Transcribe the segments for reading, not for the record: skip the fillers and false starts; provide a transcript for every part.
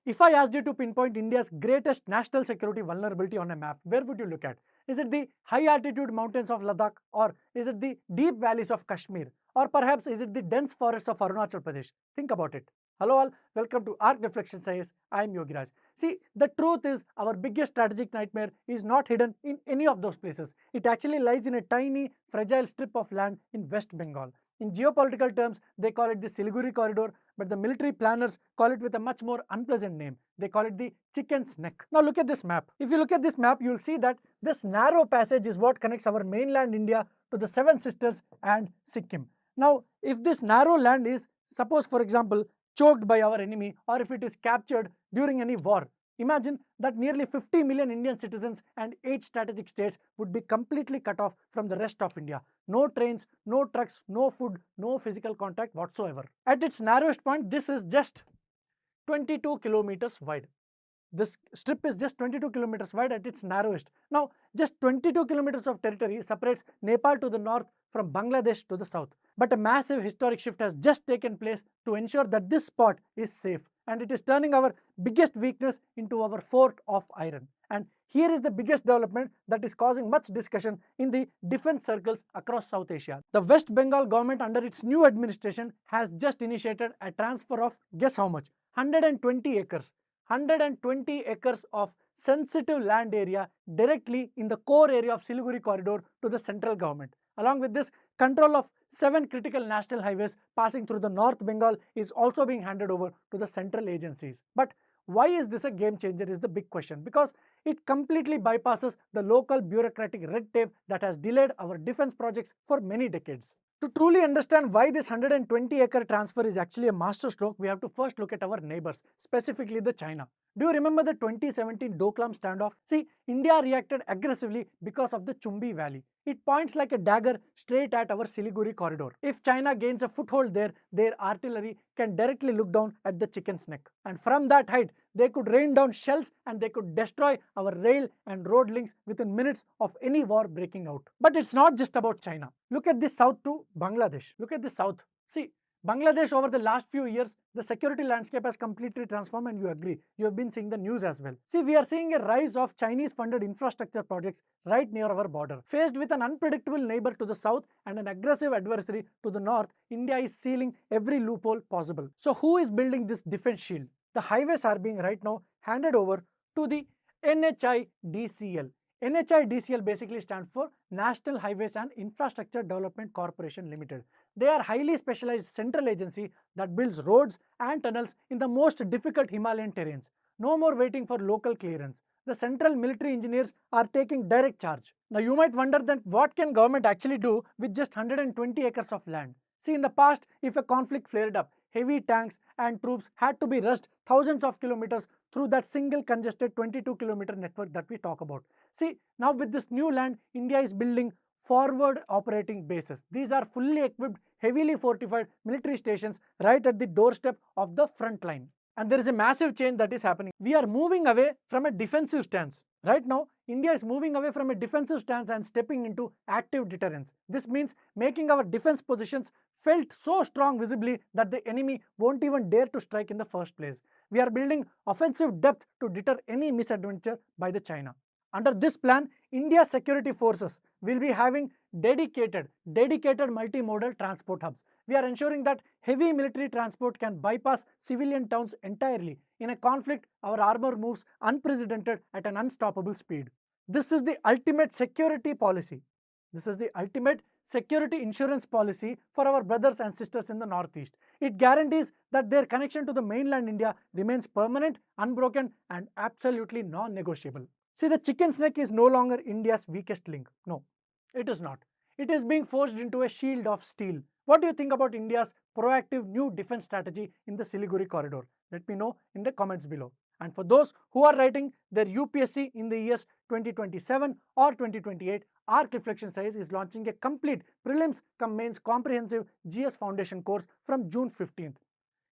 If I asked you to pinpoint India's greatest national security vulnerability on a map, where would you look at? Is it the high altitude mountains of Ladakh, or is it the deep valleys of Kashmir, or perhaps is it the dense forests of Arunachal Pradesh? Think about it. Hello all, welcome to ARK Reflections IAS. I am Yogiraj. See, the truth is our biggest strategic nightmare is not hidden in any of those places. It actually lies in a tiny, fragile strip of land in West Bengal. In geopolitical terms, they call it the Siliguri corridor, but the military planners call it with a much more unpleasant name. They call it the chicken's neck. Now look at this map. If you look at this map, you'll see that this narrow passage is what connects our mainland India to the Seven Sisters and Sikkim. Now, if this narrow land is, suppose for example, choked by our enemy, or if it is captured during any war, imagine that nearly 50 million Indian citizens and 8 strategic states would be completely cut off from the rest of India. No trains, no trucks, no food, no physical contact whatsoever. At its narrowest point, this is just 22 kilometers wide. This strip is just 22 kilometers wide at its narrowest. Now, just 22 kilometers of territory separates Nepal to the north from Bangladesh to the south. But a massive historic shift has just taken place to ensure that this spot is safe, and it is turning our biggest weakness into our fort of iron. And here is the biggest development that is causing much discussion in the defense circles across South Asia. The West Bengal government under its new administration has just initiated a transfer of, guess how much? 120 acres. 120 acres of sensitive land area directly in the core area of Siliguri corridor to the central government. Along with this, control of 7 critical national highways passing through the North Bengal is also being handed over to the central agencies. But why is this a game changer is the big question, because it completely bypasses the local bureaucratic red tape that has delayed our defense projects for many decades. To truly understand why this 120-acre transfer is actually a masterstroke, we have to first look at our neighbors, specifically the China. Do you remember the 2017 Doklam standoff? See, India reacted aggressively because of the Chumbi Valley. It points like a dagger straight at our Siliguri corridor. If China gains a foothold there, their artillery can directly look down at the chicken's neck. And from that height, they could rain down shells and they could destroy our rail and road links within minutes of any war breaking out. But it's not just about China. Look at this south to Bangladesh. Look at this south. See, Bangladesh over the last few years, the security landscape has completely transformed, and you agree. You have been seeing the news as well. See, we are seeing a rise of Chinese-funded infrastructure projects right near our border. Faced with an unpredictable neighbor to the south and an aggressive adversary to the north, India is sealing every loophole possible. So who is building this defense shield? The highways are being right now handed over to the NHIDCL. NHIDCL basically stands for National Highways and Infrastructure Development Corporation Limited. They are highly specialized central agency that builds roads and tunnels in the most difficult Himalayan terrains. No more waiting for local clearance. The central military engineers are taking direct charge. Now you might wonder that what can government actually do with just 120 acres of land? See, in the past, if a conflict flared up, heavy tanks and troops had to be rushed thousands of kilometers through that single congested 22-kilometer network that we talk about. See, now with this new land, India is building forward operating bases. These are fully equipped, heavily fortified military stations right at the doorstep of the front line. And there is a massive change that is happening. We are moving away from a defensive stance. Right now, India is moving away from a defensive stance and stepping into active deterrence. This means making our defense positions felt so strong visibly that the enemy won't even dare to strike in the first place. We are building offensive depth to deter any misadventure by the China. Under this plan, India's security forces will be having dedicated multimodal transport hubs. We are ensuring that heavy military transport can bypass civilian towns entirely. In a conflict, our armor moves unprecedented at an unstoppable speed. This is the ultimate security policy. This is the ultimate security insurance policy for our brothers and sisters in the Northeast. It guarantees that their connection to the mainland India remains permanent, unbroken, and absolutely non-negotiable. See, the chicken's neck is no longer India's weakest link. No, it is not. It is being forged into a shield of steel. What do you think about India's proactive new defense strategy in the Siliguri corridor? Let me know in the comments below. And for those who are writing their UPSC in the years 2027 or 2028, ARK Reflections IAS is launching a complete Prelims cum Mains comprehensive GS Foundation course from June 15th.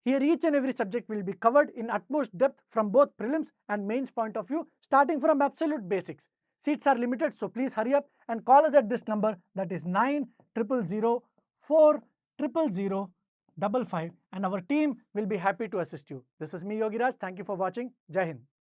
Here each and every subject will be covered in utmost depth from both prelims and mains point of view, starting from absolute basics. Seats are limited, so please hurry up and call us at this number, that is 9000 4000 55 and our team will be happy to assist you. This is me, Yogiraj. Thank you for watching. Jai Hind.